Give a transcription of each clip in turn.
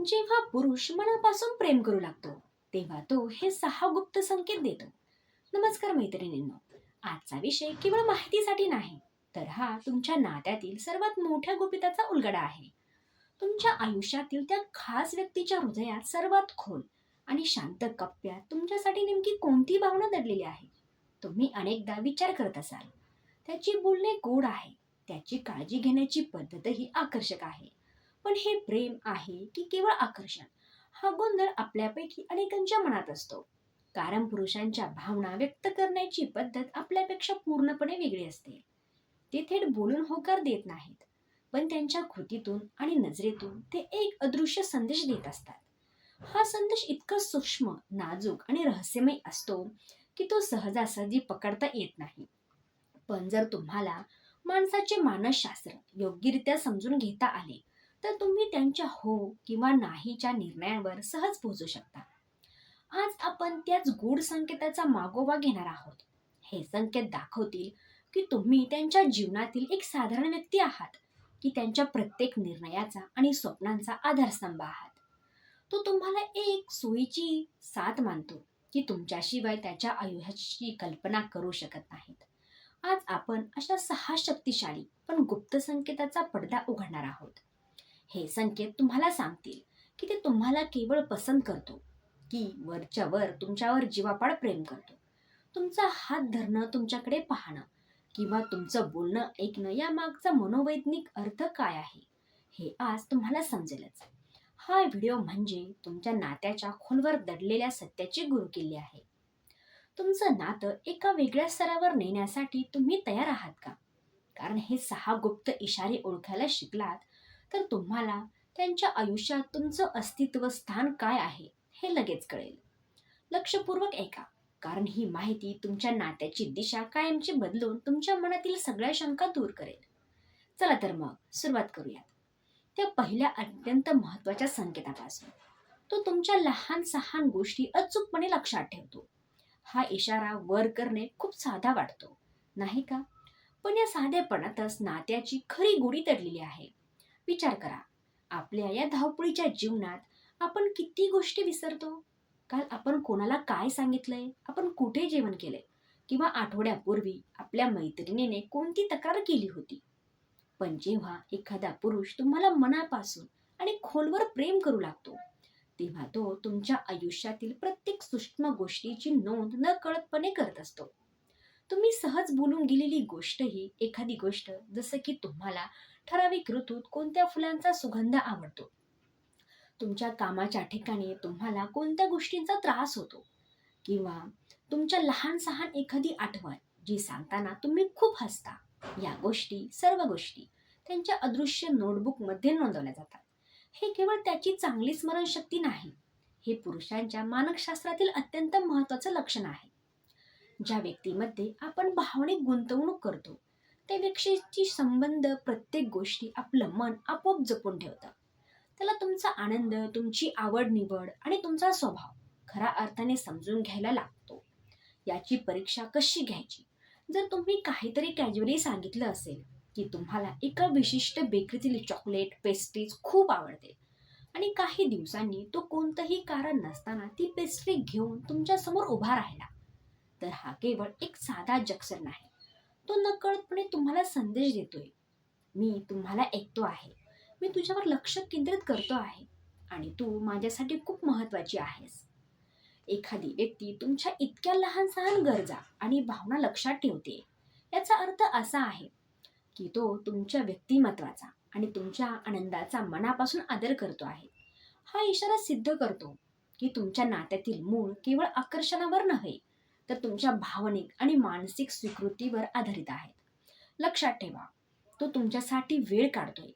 जेव्हा पुरुष मनापासून प्रेम करू लागतो तेव्हा तो हे 6 गुप्त संकेत देतो. नमस्कार मैत्रिणींनो, आजचा विषय केवळ माहितीसाठी नाही, तर हा तुमच्या नात्यातील सर्वात मोठ्या गुपिताचा उलगडा आहे. तुमच्या आयुष्यातील त्या खास व्यक्तीच्या हृदयात सर्वात खोल आणि शांत कप्प्यात तुमच्यासाठी नेमकी कोणती भावना दडलेली आहे. तुम्ही अनेकदा विचार करत असाल, त्याची बोलणे गोड आहे, त्याची काळजी घेण्याची पद्धतही आकर्षक आहे, पण हे प्रेम आहे की केवळ आकर्षण? हा गोंधळ आपल्यापैकी अनेकांच्या मनात असतो, कारण पुरुषांच्या भावना व्यक्त करण्याची पद्धत आपल्यापेक्षा पूर्णपणे वेगळी असते. ते थेट बोलून होकार देत नाहीत, पण त्यांच्या कृतीतून आणि नजरेतून ते एक अदृश्य संदेश देत असतात. हा संदेश इतका सूक्ष्म, नाजूक आणि रहस्यमय असतो की तो सहजासहजी पकडता येत नाही. पण जर तुम्हाला माणसाचे मानसशास्त्र योग्यरित्या समजून घेता आले, तर तुम्ही त्यांच्या हो किंवा नाहीच्या निर्णयांवर सहज पोहोचू शकता. आज आपण त्याच गूढ संकेताचा मागोवा घेणार आहोत. हे संकेत दाखवतील की तुम्ही त्यांच्या जीवनातील एक साधारण व्यक्ती आहात, की त्यांच्या प्रत्येक निर्णयाचा आणि स्वप्नांचा आधारस्तंभ आहात. तो तुम्हाला एक सोयीची साथ मानतो, की तुमच्याशिवाय त्याच्या आयुष्याची कल्पना करू शकत नाहीत. आज आपण अशा 6 शक्तिशाली पण गुप्त संकेताचा पडदा उघडणार आहोत. हे संकेत तुम्हाला सांगतील की ते तुम्हाला केवळ पसंत करतो, की वरच्या वर तुमच्यावर जीवापाड प्रेम करतो. तुमचा हात धरणं, तुमच्याकडे पाहणं किंवा तुमचं बोलणं ऐकणं या मागचा मनोवैज्ञानिक अर्थ काय आहे, हे आज तुम्हाला समजेलच. हा व्हिडिओ म्हणजे तुमच्या नात्याच्या खोलवर दडलेल्या सत्याची गुरुकिल्ली आहे. तुमचं नातं एका वेगळ्या स्तरावर नेण्यासाठी तुम्ही तयार आहात का? कारण हे 6 गुप्त इशारे ओळखायला शिकलात तर तुम्हाला त्यांच्या आयुष्यात तुमचं अस्तित्व स्थान काय आहे हे लगेच कळेल. लक्षपूर्वक ऐका, कारण ही माहिती तुमच्या नात्याची दिशा कायमची बदलून तुमच्या मनातील सगळ्या शंका दूर करेल. चला तर मग सुरुवात करूयात त्या पहिल्या अत्यंत महत्वाच्या संकेतापासून. तो तुमच्या लहान सहान गोष्टी अचूकपणे लक्षात ठेवतो. हा इशारा वर करणे खूप साधा वाटतो, नाही का? पण या साधेपणातच नात्याची खरी गोडी दडलेली आहे. विचार करा, आपल्या या धावपळीच्या जीवनात आपण किती गोष्टी विसरतो. काल आपण कोणाला काय सांगितलंय, आपण कुठे जेवण केलंय, किंवा आठवड्यापूर्वी आपल्या मैत्रिणीने कोणती तक्रार केली होती. पण जेव्हा एखादा पुरुष तुम्हाला मनापासून आणि खोलवर प्रेम करू लागतो, तेव्हा तो तुमच्या आयुष्यातील प्रत्येक सूक्ष्म गोष्टीची नोंद न कळतपणे करत असतो. तुम्ही सहज बोलून गेलेली गोष्ट ही एखादी गोष्ट, जसं की तुम्हाला ठराविक ऋतूत कोणत्या फुलांचा सुगंध आवडतो, तुमच्या कामाच्या ठिकाणी तुम्हाला कोणत्या गोष्टींचा त्रास होतो, किंवा तुमच्या लहान सहान एखादी आठवण जी सांगताना तुम्ही खूप हसता, या गोष्टी, सर्व गोष्टी त्यांच्या अदृश्य नोटबुक मध्ये नोंदवल्या जातात. हे केवळ त्याची चांगली स्मरणशक्ती नाही, हे पुरुषांच्या मानसशास्त्रातील अत्यंत महत्वाचं लक्षण आहे. ज्या व्यक्तीमध्ये आपण भावनिक गुंतवणूक करतो, त्या व्यक्तीची संबंध प्रत्येक गोष्टी आपलं मन आपोआप जपून ठेवतं. त्याला तुमचा आनंद, तुमची आवड निवड आणि तुमचा स्वभाव खऱ्या अर्थाने समजून घ्यायला लागतो. याची परीक्षा कशी घ्यायची? जर तुम्ही काहीतरी कॅज्युअली सांगितलं असेल की तुम्हाला एका विशिष्ट बेकरीतील चॉकलेट पेस्ट्रीज खूप आवडते, आणि काही दिवसांनी तो कोणतंही कारण नसताना ती पेस्ट्री घेऊन तुमच्या समोर उभा राहिला, तर हा केवळ एक साधा जक्सर नाही. तो नकळतपणे तुम्हाला संदेश देतोय, मी तुम्हाला ऐकतो आहे, मी तुझ्यावर लक्ष केंद्रित करतो आहे, आणि तू माझ्यासाठी खूप महत्वाची आहेस. एखादी व्यक्ती तुमच्या इतक्या लहान सहान गरजा आणि भावना लक्षात ठेवते, याचा अर्थ असा आहे की तो तुमच्या व्यक्तिमत्वाचा आणि तुमच्या आनंदाचा मनापासून आदर करतो आहे. हा इशारा सिद्ध करतो की तुमच्या नात्यातील मूळ केवळ आकर्षणावर नव्हे, तर तुमच्या भावनिक आणि मानसिक स्वीकृतीवर आधारित आहे. लक्षात ठेवा, तो तुमच्यासाठी वेळ काढतोय,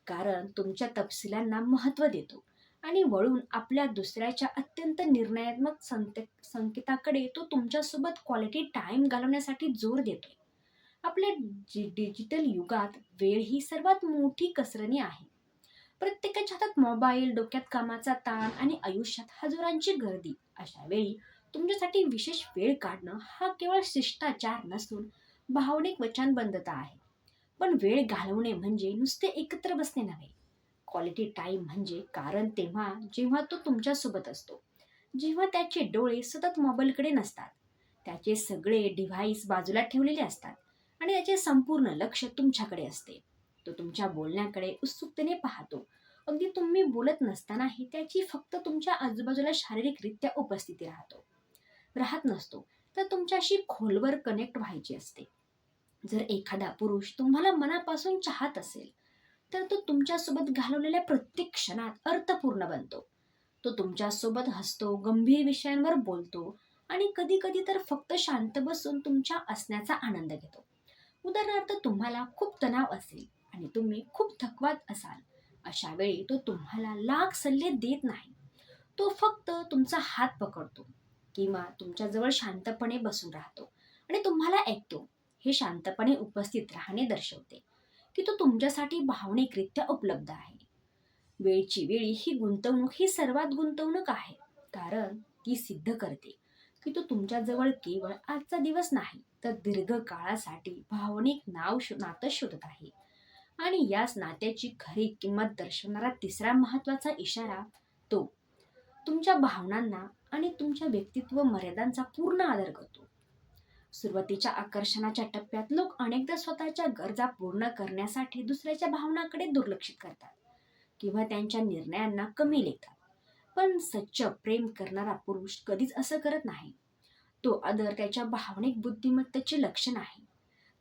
कारण तुमच्या तपशिलांना महत्त्व देतो, आणि वळून आपल्या दुसऱ्याच्या अत्यंत निर्णयात्मक संकेताकडे तो तुमच्यासोबत क्वालिटी टाइम घालवण्यासाठी जोर देतोय. आपल्या डिजिटल युगात वेळ ही सर्वात मोठी कसरणी आहे. प्रत्येकाच्या हातात मोबाईल, डोक्यात कामाचा ताण आणि आयुष्यात हजारांची गर्दी. अशा वेळी तुमच्यासाठी विशेष वेळ काढणं हा केवळ शिष्टाचार नसून भावनिक वचनबद्धता आहे. पण वेळ घालवणे म्हणजे नुसते एकत्र बसणे नव्हे. क्वालिटी टाइम म्हणजे कारण तेव्हा जेव्हा तो तुमच्यासोबत असतो, जेव्हा त्याचे डोळे सतत मोबाईलकडे नसतात, त्याचे सगळे डिव्हाइस बाजूला ठेवलेले असतात आणि त्याचे संपूर्ण लक्ष तुमच्याकडे असते. तो तुमच्या बोलण्याकडे उत्सुकतेने पाहतो. अगदी तुम्ही बोलत नसतानाही त्याची फक्त तुमच्या आजूबाजूला शारीरिकरित्या उपस्थिती राहत नसतो, तर तुमच्याशी खोलवर कनेक्ट व्हायची असते. जर एखादा पुरुष तुम्हाला मनापासून चाहत असेल, तर तो तुमच्यासोबत घालवलेल्या प्रत्येक क्षणात अर्थपूर्ण बनतो. तो तुमच्यासोबत हसतो, गंभीर विषयांवर बोलतो आणि कधी कधी तर फक्त शांत बसून तुमच्या असण्याचा आनंद घेतो. उदाहरणार्थ, तुम्हाला खूप तणाव असेल आणि तुम्ही खूप थकवात असाल, अशा वेळी तो तुम्हाला लाख सल्ले देत नाही. तो फक्त तुमचा हात पकडतो किंवा तुमच्याजवळ शांतपणे बसून राहतो आणि तुम्हाला ऐकतो. हे शांतपणे उपस्थित राहणे दर्शवते की तो तुमच्यासाठी भावनिकरित्या उपलब्ध आहे. वेळची वेळी ही गुंतवणूक ही सर्वात गुंतवणूक आहे, कारण ती सिद्ध करते की तो तुमच्याजवळ केवळ आजचा दिवस नाही, तर दीर्घ काळासाठी भावनिक नातं शोधत आहे. आणि याच नात्याची खरी किंमत दर्शवणारा तिसरा महत्वाचा इशारा, तो तुमच्या भावनांना आणि तुमच्या व्यक्तित्व मर्यादांचा पूर्ण आदर करतो. सुरुवातीच्या आकर्षणाच्या टप्प्यात लोक अनेकदा स्वतःच्या गरजा पूर्ण करण्यासाठी दुसऱ्याच्या भावनांकडे दुर्लक्षित करतात किंवा त्यांच्या निर्णयांना कमी लेखतात. पण सच्च प्रेम करणारा पुरुष कधीच असं करत नाही. तो आदर त्याच्या भावनिक बुद्धिमत्तेचे लक्षण आहे.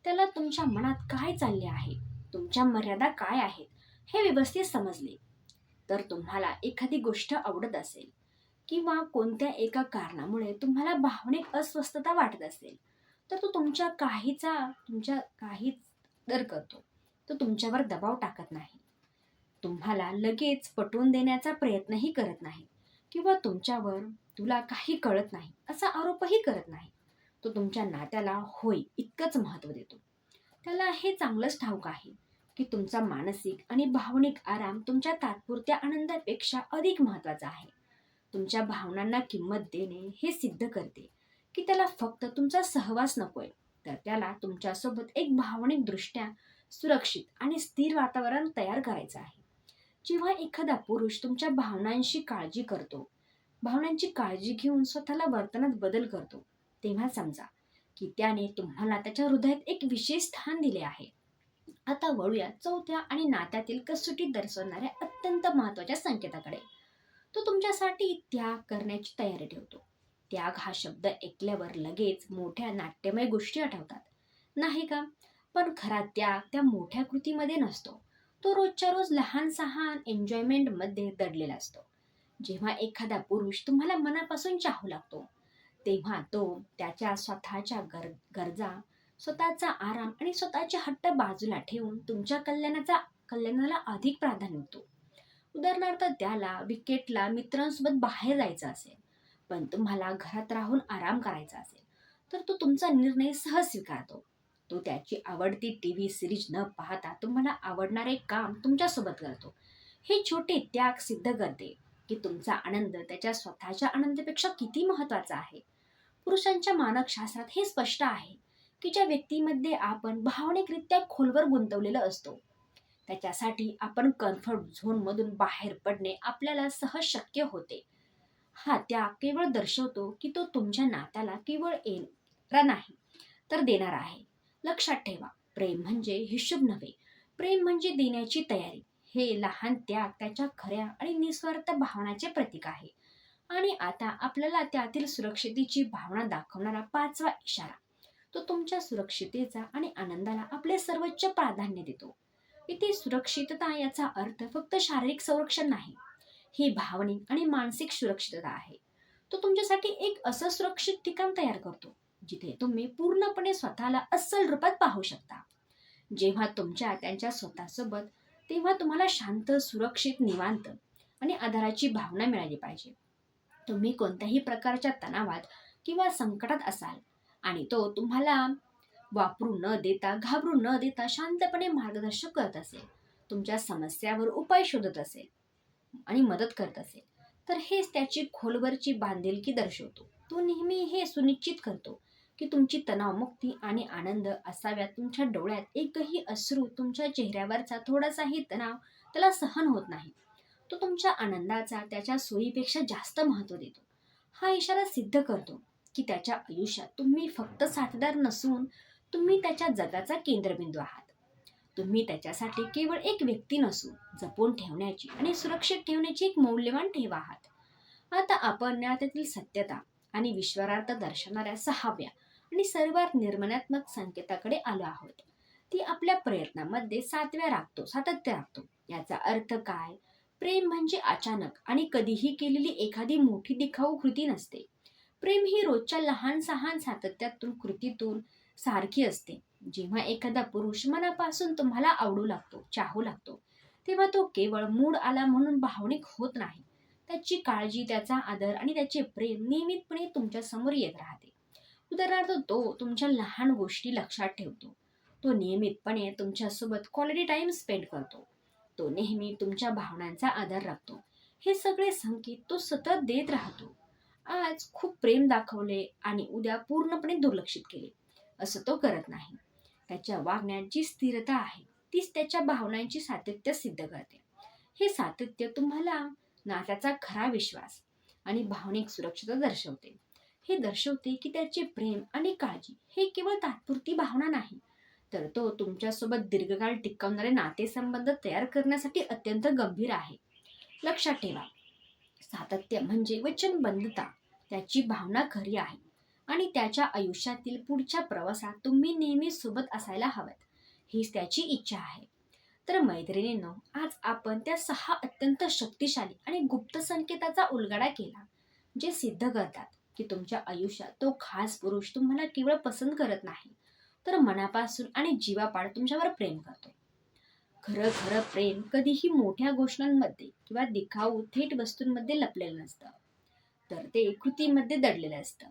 त्याला तुमच्या मनात काय चालले आहे, तुमच्या मर्यादा काय आहेत, हे व्यवस्थित समजले. तर तुम्हाला एखादी गोष्ट आवडत असेल किंवा कोणत्या एका कारणामुळे तुम्हाला भावनिक अस्वस्थता वाटत असेल, तर तो तुमच्या काहीच दर करतो. तो तुमच्यावर दबाव टाकत नाही, तुम्हाला लगेच पटवून देण्याचा प्रयत्नही करत नाही किंवा तुमच्यावर तुला काही कळत नाही असा आरोपही करत नाही. तो तुमच्या नात्याला होय इतकंच महत्त्व देतो. त्याला हे चांगलंच ठाऊक आहे की तुमचा मानसिक आणि भावनिक आराम तुमच्या तात्पुरत्या आनंदापेक्षा अधिक महत्त्वाचा आहे. तुमच्या भावनांना किंमत देणे हे सिद्ध करते की त्याला फक्त तुमचा सहवास नकोय, तर त्याला तुमच्यासोबत एक भावनिक दृष्ट्या सुरक्षित आणि स्थिर वातावरण तयार करायचं आहे. जेव्हा एखादा पुरुष तुमच्या भावनांची काळजी घेऊन स्वतःला वर्तनात बदल करतो, तेव्हा समजा की त्याने तुम्हाला त्याच्या हृदयात एक विशेष स्थान दिले आहे. आता वळूया चौथ्या आणि नात्यातील कसोटी दर्शवणाऱ्या अत्यंत महत्वाच्या संकेताकडे. तो तुमच्यासाठी त्याग करण्याची तयारी ठेवतो. त्याग हा शब्द ऐकल्यावर लगेच मोठ्या नाट्यमय गोष्टी आठवतात, नाही का? पण खरा त्याग त्या मोठ्या कृतीमध्ये नसतो. तो रोजच्या रोज लहान सहान एन्जॉयमेंट मध्ये दडलेला असतो. जेव्हा एखादा पुरुष तुम्हाला मनापासून चाहू लागतो, तेव्हा तो त्याच्या स्वतःच्या गरजा, स्वतःचा आराम आणि स्वतःचे हट्ट बाजूला ठेवून तुमच्या कल्याणाला अधिक प्राधान्य देतो. उदाहरणार्थ, त्याला विकेटला मित्रांसोबत बाहेर जायचं असेल, पण तुम्हाला घरात राहून आराम करायचा असेल, तर तो तुमचा निर्णय सहज स्वीकारतो. तो त्याची आवडती टीव्ही सिरीज न पाहता तुम्हाला आवडणारे काम तुमच्यासोबत करतो. हे छोटे त्याग सिद्ध करते की तुमचा आनंद त्याच्या स्वतःच्या आनंदापेक्षा किती महत्वाचा आहे. पुरुषांच्या मानसशास्त्रात हे स्पष्ट आहे की ज्या व्यक्तीमध्ये आपण भावनिकरित्या खोलवर गुंतवलेलं असतो, त्याच्यासाठी आपण कम्फर्ट झोन मधून बाहेर पडणे आपल्याला सहज शक्य होते. हा त्याग केवळ दर्शवतो की तो तुमच्या नात्याला केवळ येणारा नाही, तर देणार आहे. लक्षात ठेवा, प्रेम म्हणजे हिशोब नव्हे, प्रेम म्हणजे देण्याची तयारी. हे लहान त्याग त्याच्या खऱ्या आणि निस्वार्थ भावनाचे प्रतीक आहे. आणि आता आपल्याला त्यातील सुरक्षितेची भावना दाखवणारा पाचवा इशारा, तो तुमच्या सुरक्षितेचा आणि आनंदाला आपले सर्वोच्च प्राधान्य देतो. इथे सुरक्षितता याचा अर्थ फक्त शारीरिक संरक्षण नाही, ही भावनिक आणि मानसिक सुरक्षितता आहे. तो तुमच्यासाठी एक असं सुरक्षित ठिकाण तयार करतो जिथे तुम्ही पूर्णपणे स्वतःला अस्सल रूपात पाहू शकता. जेव्हा त्यांच्या स्वतःसोबत, तेव्हा तुम्हाला शांत, सुरक्षित, निवांत आणि आधाराची भावना मिळाली पाहिजे. तुम्ही कोणत्याही प्रकारच्या तणावात किंवा संकटात असाल आणि तो तुम्हाला घाबरू न देता शांतपणे मार्गदर्शन करत असेल, तुमच्या समस्यावर उपाय शोधत असेल आणि मदत करत असेल, तर हेच त्याची खोलवरची बांधिलकी दर्शवतो. तो नेहमी हे सुनिश्चित करतो की तुमची तणावमुक्ती आणि आनंद असाव्यात. तुमच्या डोळ्यात एकही अश्रू, तुमच्या चेहऱ्यावरचा थोडासाही तणाव त्याला सहन होत नाही. तो तुमच्या आनंदाचा त्याच्या सोयीपेक्षा जास्त महत्त्व देतो. हा इशारा सिद्ध करतो की त्याच्या आयुष्यात तुम्ही फक्त साथीदार नसून तुम्ही त्याच्या जगाचा केंद्रबिंदू आहात. तुम्ही त्याच्यासाठी केवळ एक व्यक्ती नसून जपून ठेवण्याची आणि सुरक्षित ठेवण्याची एक मौल्यवान ठेवा आहात. आता आपण नात्यातील सत्यता आणि विश्वासार्हता दर्शवणाऱ्या 6व्या आणि सर्वात निर्माणात्मक संकेताकडे आलो आहोत. ती आपल्या प्रयत्नामध्ये सातत्य राखतो. याचा अर्थ काय? प्रेम म्हणजे अचानक आणि कधीही केलेली एखादी मोठी दिखाऊ कृती नसते. प्रेम ही रोजच्या लहान सहान सातत्यातून कृतीतून सारखी असते. जेव्हा एखादा पुरुष मनापासून तुम्हाला आवडू लागतो, चाहू लागतो, तेव्हा तो केवळ मूड आला म्हणून भावनिक होत नाही. त्याची काळजी, त्याचा आदर आणि त्याचे प्रेम नियमितपणे तुमच्या समोर येत राहते. उदाहरणार्थ, तो तुमच्या लहान गोष्टी लक्षात ठेवतो. तो नियमितपणे तुमच्यासोबत क्वालिटी टाइम स्पेंड करतो. तो नेहमी तुमच्या भावनांचा आदर राखतो. हे सगळे संकेत तो सतत देत राहतो. आज खूप प्रेम दाखवले आणि उद्या पूर्णपणे दुर्लक्षित केले असं तो करत नाही. त्याच्या वागण्यात जी स्थिरता आहे तीच त्याच्या भावनांची सातत्य सिद्ध करते. हे सातत्य तुम्हाला नात्याचा खरा विश्वास आणि भावनिक सुरक्षितता दर्शवते. हे दर्शवते की त्याचे प्रेम आणि काळजी हे केवळ तात्पुरती भावना नाही, तर तो तुमच्यासोबत दीर्घकाळ टिकवणारे नातेसंबंध तयार करण्यासाठी अत्यंत गंभीर आहे. लक्षात ठेवा, सातत्य म्हणजे वचनबद्धता. त्याची भावना खरी आहे आणि त्याच्या आयुष्यातील पुढच्या प्रवासात तुम्ही नेहमी सोबत असायला हवं, हीच त्याची इच्छा आहे. तर मैत्रिणींनो, आज आपण त्या 6 अत्यंत शक्तिशाली आणि गुप्त संकेताचा उलगडा केला, जे सिद्ध करतात की तुमच्या आयुष्यात तो खास पुरुष तुम्हाला केवळ पसंत करत नाही, तर मनापासून आणि जीवापाड तुमच्यावर प्रेम करतो. खरं खरं प्रेम कधीही मोठ्या घोषणांमध्ये किंवा दिखाऊ थेट वस्तूंमध्ये लपलेलं नसतं, तर ते कृतीमध्ये दडलेलं असतं.